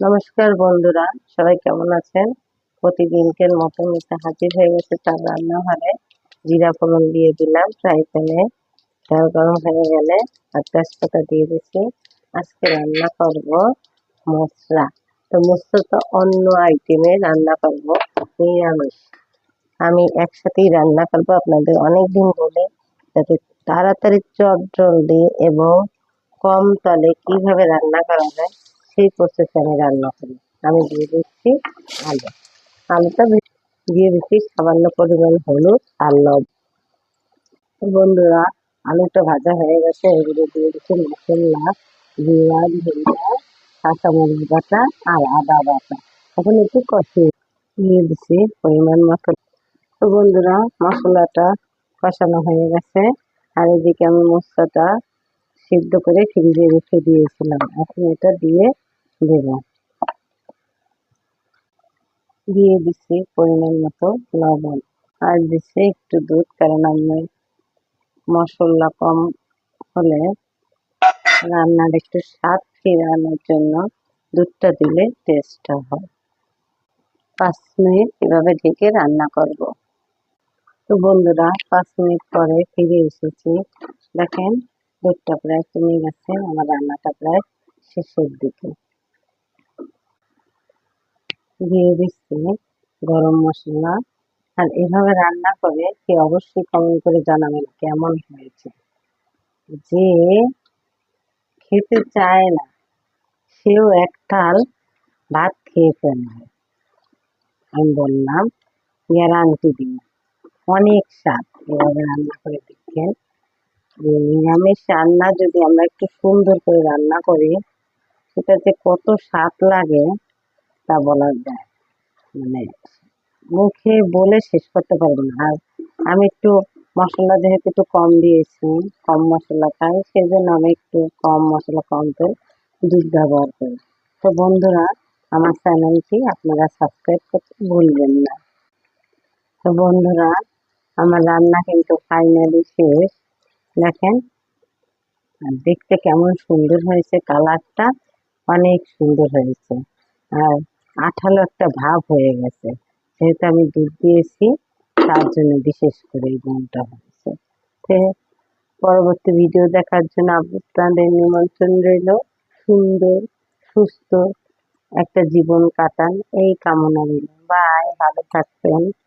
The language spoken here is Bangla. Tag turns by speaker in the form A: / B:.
A: নমস্কার বন্ধুরা, সবাই কেমন আছেন? প্রতিদিনকের মতো নিতে হাজির হয়ে গেছে তার রান্নাঘরে। জিরা ফোড়ন দিয়ে দিলাম ফ্রাই প্যানে, তেল গরম হয়ে গেলে আর তেজপাতা দিয়ে দিচ্ছি। আজকে রান্না করব মশলা। তো মশলাটা অন্য আইটেমে রান্না করব, নিরামিষ। আমি একসাথেই রান্না করব, আপনাদের অনেকদিন বলে, যাতে তাড়াতাড়ি চটজলদি এবং কম তেলে কিভাবে রান্না করা যায় সেই প্রসেসে আমি রান্না করি। আমি দিয়ে দিচ্ছি আলু। আলুটা দিয়ে দিচ্ছি সামান্য পরিমাণ হলুদ আর লবণ। বন্ধুরা, আলুটা ভাজা হয়ে গেছে, এগুলো দিয়ে দিচ্ছি মশলা, জিরা, ধনিয়া, কাঁচামরিচ বাটা আর আদা বাটা। এখন একটু কষিয়ে দিয়ে দিচ্ছি পরিমাণ মতো। তো বন্ধুরা, মশলাটা কষানো হয়ে গেছে, আর এদিকে আমি মশলাটা সিদ্ধ করে ফ্রিজে রেখে দিয়েছিলাম। এখন এটা দিয়ে দেব। দিয়ে দিচ্ছি পরিমাণ মতো লবণ, আর দিচ্ছি একটু দুধ, কারণ আমি মশলা কম হলে রান্নার একটু স্বাদ ফিরে আনার জন্য দুধটা দিলে টেস্টটা হয়। 5 মিনিট এভাবে ঢেকে রান্না করব। তো বন্ধুরা, 5 মিনিট পরে ফিরে এসেছি। দেখেন, দুধটা প্রায় কমে গেছে, আমার রান্নাটা প্রায় শেষের দিকে। দিয়ে দিচ্ছি গরম মশলা। আর এভাবে রান্না করে কি অবশ্যই কমেন্ট করে জানাবেন কেমন হয়েছে। যে খেতে চায় না সেও এক থাল ভাত খেয়ে ফেলবে। আমি বললাম, গ্যারান্টি দিই, অনেক স্বাদ। এভাবে রান্না করে দেখেন। নিরামিষ রান্না যদি আমরা একটু সুন্দর করে রান্না করি, সেটা যে কত স্বাদ লাগে তা বলা যায়, মানে মুখে বলে শেষ করতে পারবো না। আর আমি একটু মশলা যেহেতু একটু কম দিয়েছি, কম মশলা খাই, সেই জন্য আমি একটু কম মশলা, কম তেল, দুধ ব্যবহার করি। তো বন্ধুরা, আমার চ্যানেলটি আপনারা সাবস্ক্রাইব করতে ভুলবেন না। তো বন্ধুরা, আমার রান্না কিন্তু ফাইনালি শেষ। দেখেন, আর দেখতে কেমন সুন্দর হয়েছে, কালারটা অনেক সুন্দর হয়েছে। আর আঠালো একটা ভাব হয়ে গেছে, যেহেতু আমি দুধ দিয়েছি তার জন্য বিশেষ করে এই গুণটা হয়েছে। তো পরবর্তী ভিডিও দেখার জন্য আপনাদের নিমন্ত্রণ রইল। সুন্দর সুস্থ একটা জীবন কাটান এই কামনা রইল। বাই, ভালো থাকবেন।